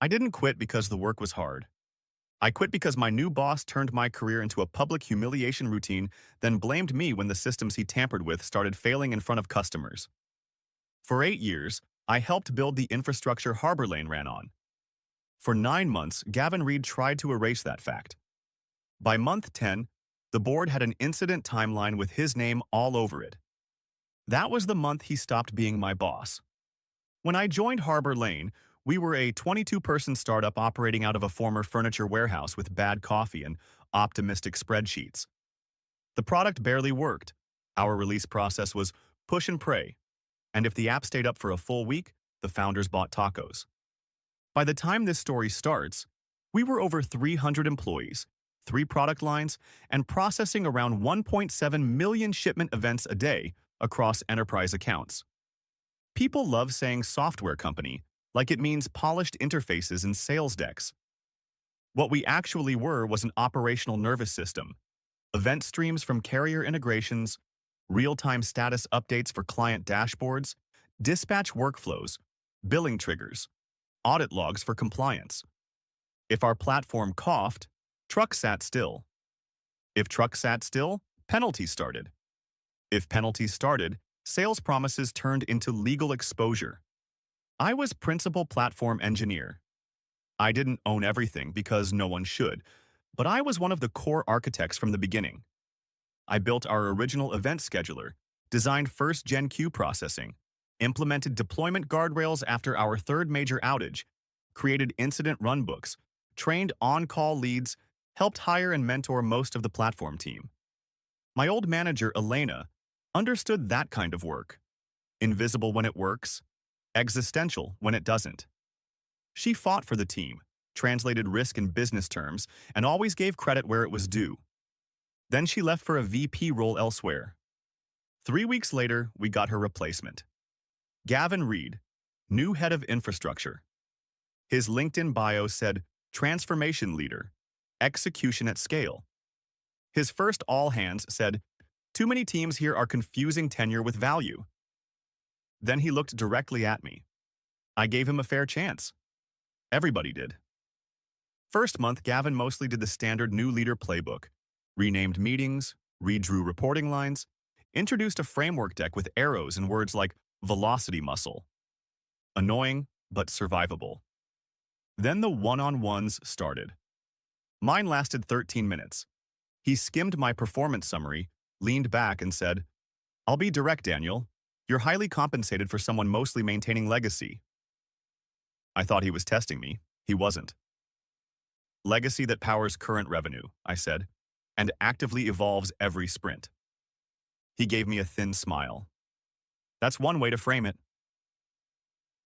I didn't quit because the work was hard. I quit because my new boss turned my career into a public humiliation routine, then blamed me when the systems he tampered with started failing in front of customers. For 8 years, I helped build the infrastructure HarborLane ran on. For 9 months, Gavin Reed tried to erase that fact. By month 10, the board had an incident timeline with his name all over it. That was the month he stopped being my boss. When I joined HarborLane, we were a 22-person startup operating out of a former furniture warehouse with bad coffee and optimistic spreadsheets. The product barely worked. Our release process was push and pray, and if the app stayed up for a full week, the founders bought tacos. By the time this story starts, we were over 300 employees, 3 product lines, and processing around 1.7 million shipment events a day across enterprise accounts. People love saying software company, like it means polished interfaces and sales decks. What we actually were was an operational nervous system, event streams from carrier integrations, real-time status updates for client dashboards, dispatch workflows, billing triggers, audit logs for compliance. If our platform coughed, truck sat still. If truck sat still, penalties started. If penalties started, sales promises turned into legal exposure. I was principal platform engineer. I didn't own everything because no one should, but I was one of the core architects from the beginning. I built our original event scheduler, designed first-gen queue processing, implemented deployment guardrails after our third major outage, created incident runbooks, trained on-call leads, helped hire and mentor most of the platform team. My old manager, Elena, understood that kind of work. Invisible when it works, existential when it doesn't. She fought for the team, translated risk in business terms, and always gave credit where it was due. Then she left for a VP role elsewhere. 3 weeks later, we got her replacement. Gavin Reed, new head of infrastructure. His LinkedIn bio said, transformation leader, execution at scale. His first all hands said, too many teams here are confusing tenure with value. Then he looked directly at me. I gave him a fair chance. Everybody did. First month, Gavin mostly did the standard new leader playbook, renamed meetings, redrew reporting lines, introduced a framework deck with arrows and words like velocity muscle. Annoying, but survivable. Then the one-on-ones started. Mine lasted 13 minutes. He skimmed my performance summary, leaned back and said, I'll be direct, Daniel. You're highly compensated for someone mostly maintaining legacy. I thought he was testing me. He wasn't. Legacy that powers current revenue, I said, and actively evolves every sprint. He gave me a thin smile. That's one way to frame it.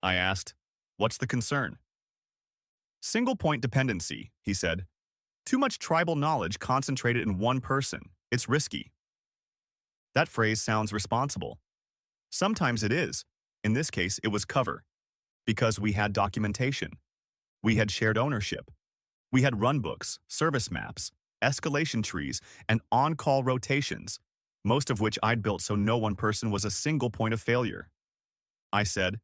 I asked, what's the concern? Single point dependency, he said. Too much tribal knowledge concentrated in one person. It's risky. That phrase sounds responsible. Sometimes it is. In this case, it was cover. Because we had documentation. We had shared ownership. We had runbooks, service maps, escalation trees, and on-call rotations, most of which I'd built so no one person was a single point of failure. I said,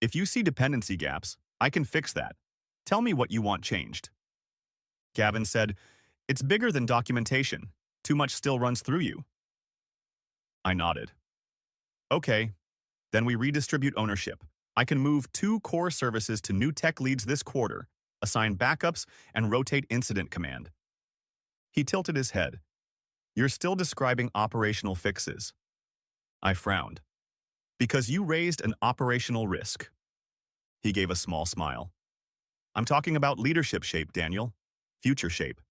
if you see dependency gaps, I can fix that. Tell me what you want changed. Gavin said, it's bigger than documentation. Too much still runs through you. I nodded. Okay, then we redistribute ownership. I can move 2 core services to new tech leads this quarter, assign backups, and rotate incident command. He tilted his head. You're still describing operational fixes. I frowned. Because you raised an operational risk. He gave a small smile. I'm talking about leadership shape, Daniel. Future shape.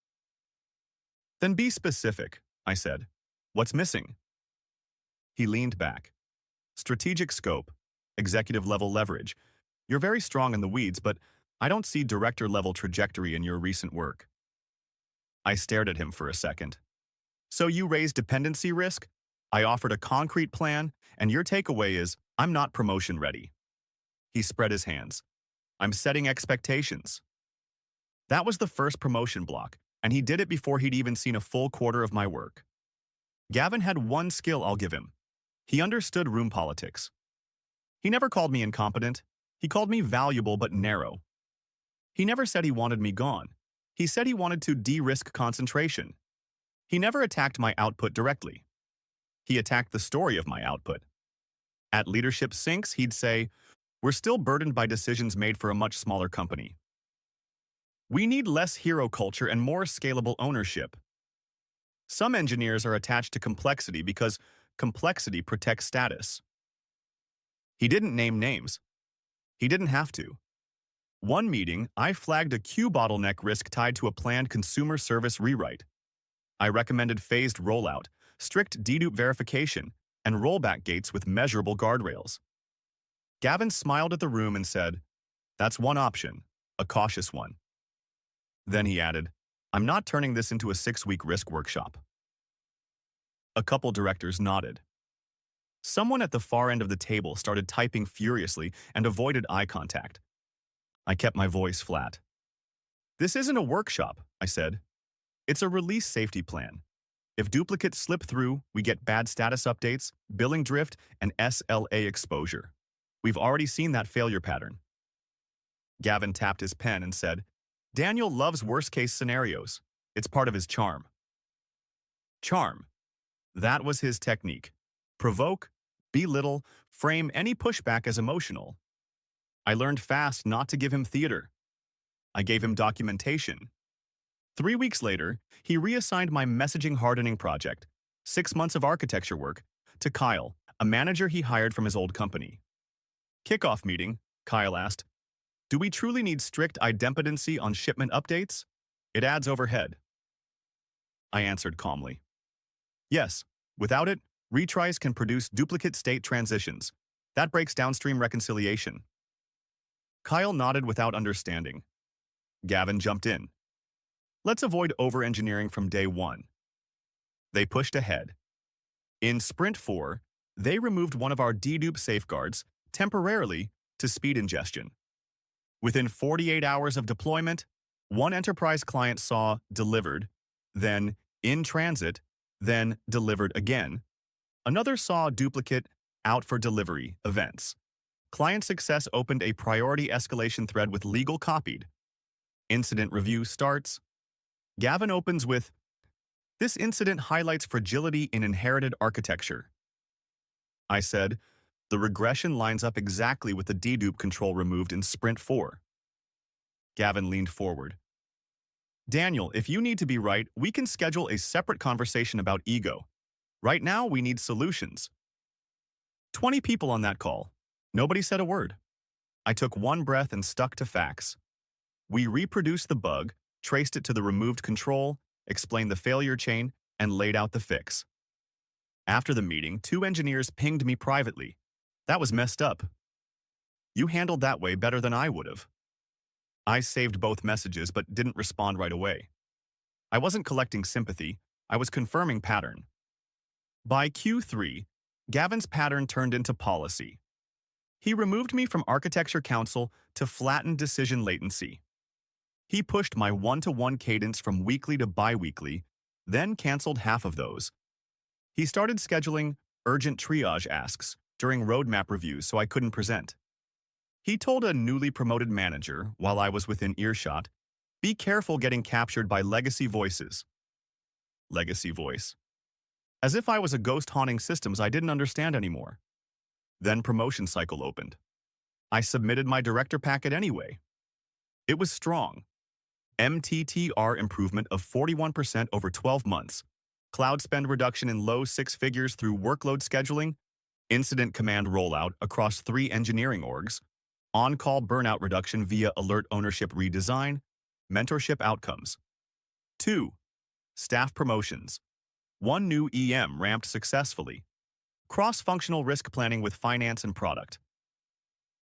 Then be specific, I said. What's missing? He leaned back. Strategic scope, executive-level leverage. You're very strong in the weeds, but I don't see director-level trajectory in your recent work. I stared at him for a second. So you raised dependency risk? I offered a concrete plan, and your takeaway is, I'm not promotion ready. He spread his hands. I'm setting expectations. That was the first promotion block, and he did it before he'd even seen a full quarter of my work. Gavin had one skill I'll give him. He understood room politics. He never called me incompetent. He called me valuable but narrow. He never said he wanted me gone. He said he wanted to de-risk concentration. He never attacked my output directly. He attacked the story of my output. At Leadership Sinks, he'd say, "We're still burdened by decisions made for a much smaller company. We need less hero culture and more scalable ownership. Some engineers are attached to complexity because complexity protects status." He didn't name names. He didn't have to. One meeting, I flagged a queue bottleneck risk tied to a planned consumer service rewrite. I recommended phased rollout, strict dedupe verification, and rollback gates with measurable guardrails. Gavin smiled at the room and said, "That's one option, a cautious one." Then he added, "I'm not turning this into a 6-week risk workshop." A couple directors nodded. Someone at the far end of the table started typing furiously and avoided eye contact. I kept my voice flat. "This isn't a workshop," I said. "It's a release safety plan. If duplicates slip through, we get bad status updates, billing drift, and SLA exposure. We've already seen that failure pattern." Gavin tapped his pen and said, "Daniel loves worst-case scenarios. It's part of his charm." Charm. That was his technique. Provoke, belittle, frame any pushback as emotional. I learned fast not to give him theater. I gave him documentation. 3 weeks later, he reassigned my messaging hardening project, 6 months of architecture work, to Kyle, a manager he hired from his old company. Kickoff meeting, Kyle asked, "Do we truly need strict idempotency on shipment updates? It adds overhead." I answered calmly, "Yes, without it, retries can produce duplicate state transitions. That breaks downstream reconciliation." Kyle nodded without understanding. Gavin jumped in. "Let's avoid over-engineering from day one." They pushed ahead. In Sprint 4, they removed one of our dedupe safeguards, temporarily, to speed ingestion. Within 48 hours of deployment, one enterprise client saw delivered, then in transit, then delivered again. Another saw duplicate out for delivery events. Client success opened a priority escalation thread with legal copied. Incident review starts. Gavin opens with, "This incident highlights fragility in inherited architecture." I said, "The regression lines up exactly with the dedupe control removed in Sprint 4. Gavin leaned forward. "Daniel, if you need to be right, we can schedule a separate conversation about ego. Right now, we need solutions." 20 people on that call. Nobody said a word. I took one breath and stuck to facts. We reproduced the bug, traced it to the removed control, explained the failure chain, and laid out the fix. After the meeting, 2 engineers pinged me privately. "That was messed up. You handled that way better than I would have." I saved both messages but didn't respond right away. I wasn't collecting sympathy, I was confirming pattern. By Q3, Gavin's pattern turned into policy. He removed me from Architecture Council to flatten decision latency. He pushed my one-to-one cadence from weekly to bi-weekly, then canceled half of those. He started scheduling urgent triage asks during roadmap reviews so I couldn't present. He told a newly promoted manager, while I was within earshot, "Be careful getting captured by legacy voices." Legacy voice. As if I was a ghost haunting systems I didn't understand anymore. Then promotion cycle opened. I submitted my director packet anyway. It was strong. MTTR improvement of 41% over 12 months, cloud spend reduction in low 6 figures through workload scheduling, incident command rollout across 3 engineering orgs, on-call burnout reduction via alert ownership redesign, mentorship outcomes. 2. Staff promotions. 1 new EM ramped successfully. Cross-functional risk planning with finance and product.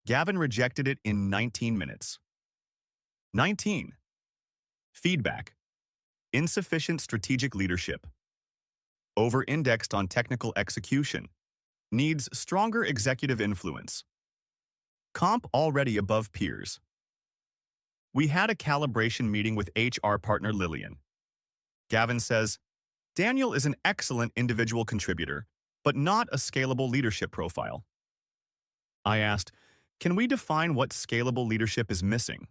Gavin rejected it in 19 minutes. 19. Feedback. Insufficient strategic leadership. Over-indexed on technical execution. Needs stronger executive influence. Comp already above peers. We had a calibration meeting with HR partner Lillian. Gavin says, "Daniel is an excellent individual contributor, but not a scalable leadership profile." I asked, "Can we define what scalable leadership is missing?"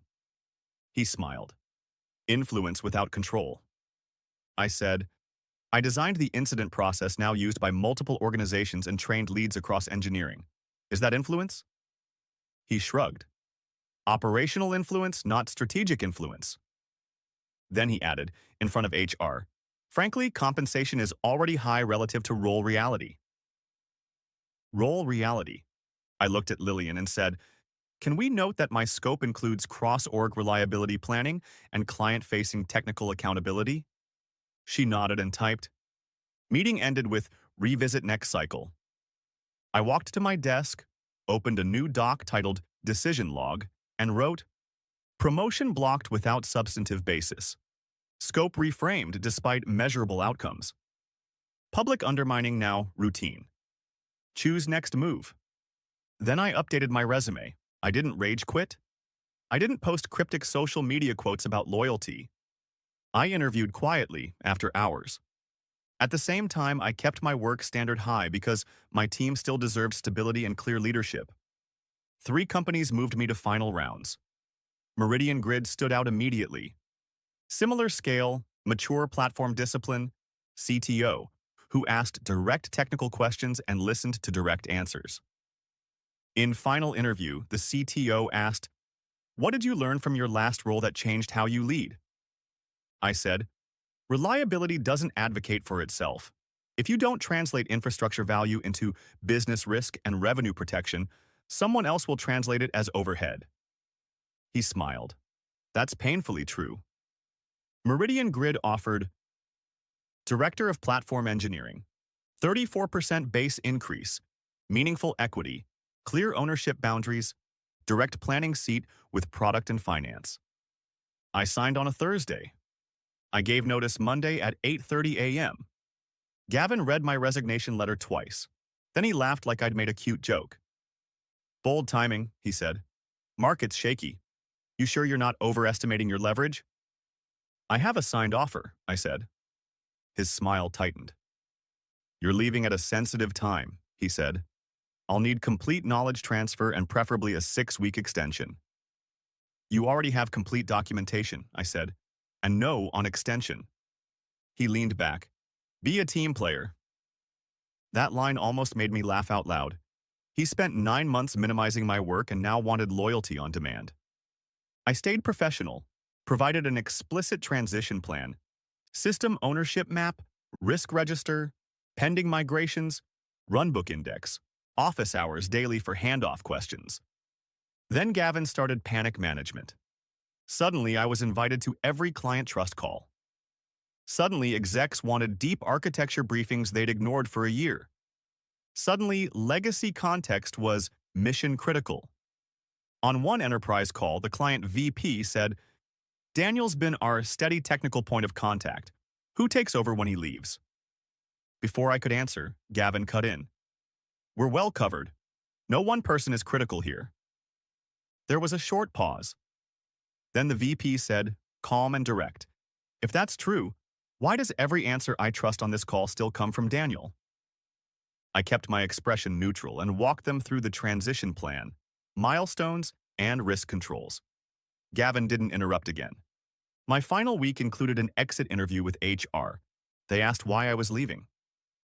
He smiled. Influence without control. I said, I designed the incident process now used by multiple organizations and trained leads across engineering. Is that influence? He shrugged. Operational influence, not strategic influence. Then he added, in front of HR, frankly, compensation is already high relative to role reality. Role reality. I looked at Lillian and said, can we note that my scope includes cross-org reliability planning and client-facing technical accountability? She nodded and typed. Meeting ended with revisit next cycle. I walked to my desk, opened a new doc titled Decision Log, and wrote, promotion blocked without substantive basis. Scope reframed despite measurable outcomes. Public undermining now routine. Choose next move. Then I updated my resume. I didn't rage quit. I didn't post cryptic social media quotes about loyalty. I interviewed quietly after hours. At the same time, I kept my work standard high because my team still deserved stability and clear leadership. 3 companies moved me to final rounds. Meridian Grid stood out immediately. Similar scale, mature platform discipline, CTO, who asked direct technical questions and listened to direct answers. In final interview, the CTO asked, what did you learn from your last role that changed how you lead? I said, reliability doesn't advocate for itself. If you don't translate infrastructure value into business risk and revenue protection, someone else will translate it as overhead. He smiled. That's painfully true. Meridian Grid offered Director of Platform Engineering, 34% base increase, meaningful equity, clear ownership boundaries, direct planning seat with product and finance. I signed on a Thursday. I gave notice Monday at 8:30 a.m. Gavin read my resignation letter twice. Then he laughed like I'd made a cute joke. Bold timing, he said. Market's shaky. You sure you're not overestimating your leverage? I have a signed offer, I said. His smile tightened. You're leaving at a sensitive time, he said. I'll need complete knowledge transfer and preferably a 6-week extension. You already have complete documentation, I said, and no on extension. He leaned back. Be a team player. That line almost made me laugh out loud. He spent 9 months minimizing my work and now wanted loyalty on demand. I stayed professional, provided an explicit transition plan, system ownership map, risk register, pending migrations, runbook index, office hours daily for handoff questions. Then Gavin started panic management. Suddenly, I was invited to every client trust call. Suddenly, execs wanted deep architecture briefings they'd ignored for a year. Suddenly, legacy context was mission critical. On one enterprise call, the client VP said, Daniel's been our steady technical point of contact. Who takes over when he leaves? Before I could answer, Gavin cut in. We're well covered. No one person is critical here. There was a short pause. Then the VP said, calm and direct, if that's true, why does every answer I trust on this call still come from Daniel? I kept my expression neutral and walked them through the transition plan, milestones, and risk controls. Gavin didn't interrupt again. My final week included an exit interview with HR. They asked why I was leaving.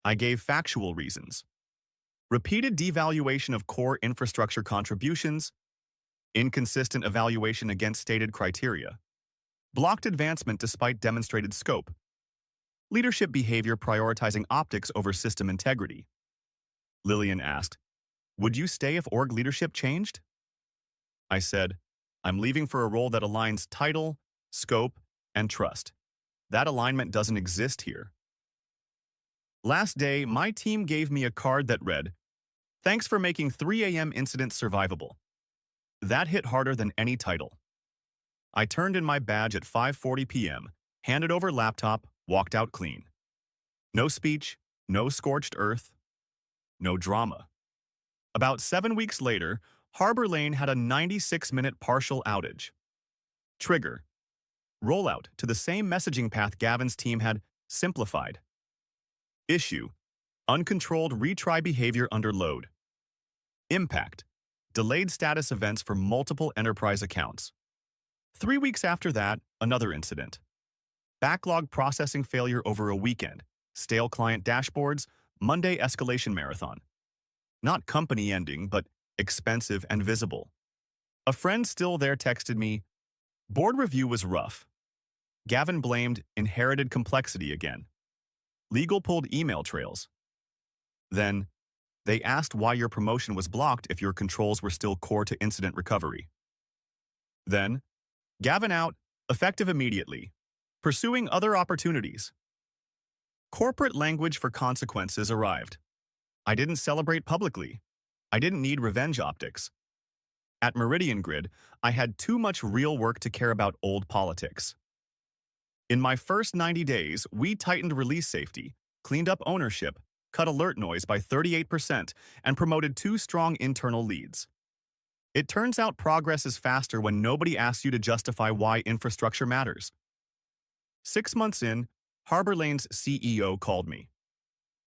I gave factual reasons. Repeated devaluation of core infrastructure contributions, inconsistent evaluation against stated criteria, blocked advancement despite demonstrated scope, leadership behavior prioritizing optics over system integrity. Lillian asked, would you stay if org leadership changed? I said, I'm leaving for a role that aligns title, scope, and trust. That alignment doesn't exist here. Last day, my team gave me a card that read, thanks for making 3 a.m. incidents survivable. That hit harder than any title. I turned in my badge at 5:40 p.m., handed over laptop, walked out clean. No speech, no scorched earth, no drama. About 7 weeks later, HarborLane had a 96-minute partial outage. Trigger. Rollout to the same messaging path Gavin's team had simplified. Issue. Uncontrolled retry behavior under load. Impact. Delayed status events for multiple enterprise accounts. 3 weeks after that, another incident. Backlog processing failure over a weekend. Stale client dashboards. Monday escalation marathon. Not company ending, but expensive and visible. A friend still there texted me, "Board review was rough." Gavin blamed inherited complexity again. Legal pulled email trails. Then, they asked why your promotion was blocked if your controls were still core to incident recovery. Then, Gavin out, effective immediately. Pursuing other opportunities. Corporate language for consequences arrived. I didn't celebrate publicly. I didn't need revenge optics. At Meridian Grid, I had too much real work to care about old politics. In my first 90 days, we tightened release safety, cleaned up ownership, cut alert noise by 38%, and promoted 2 strong internal leads. It turns out progress is faster when nobody asks you to justify why infrastructure matters. 6 months in, HarborLane's CEO called me.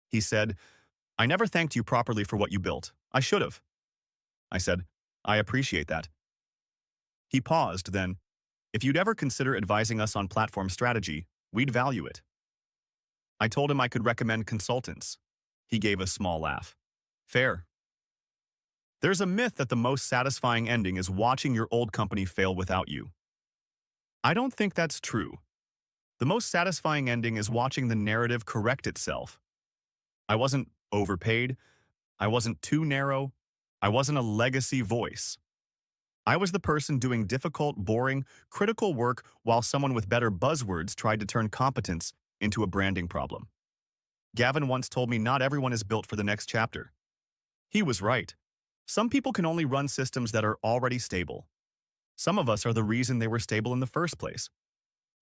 He said, "I never thanked you properly for what you built. I should have." I said, "I appreciate that." He paused, then, "If you'd ever consider advising us on platform strategy, we'd value it." I told him I could recommend consultants. He gave a small laugh. Fair. There's a myth that the most satisfying ending is watching your old company fail without you. I don't think that's true. The most satisfying ending is watching the narrative correct itself. I wasn't overpaid. I wasn't too narrow. I wasn't a legacy voice. I was the person doing difficult, boring, critical work while someone with better buzzwords tried to turn competence into a branding problem. Gavin once told me not everyone is built for the next chapter. He was right. Some people can only run systems that are already stable. Some of us are the reason they were stable in the first place.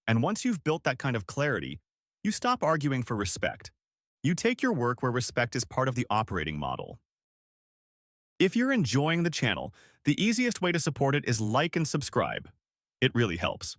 And once you've built that kind of clarity, you stop arguing for respect. You take your work where respect is part of the operating model. If you're enjoying the channel, the easiest way to support it is like and subscribe. It really helps.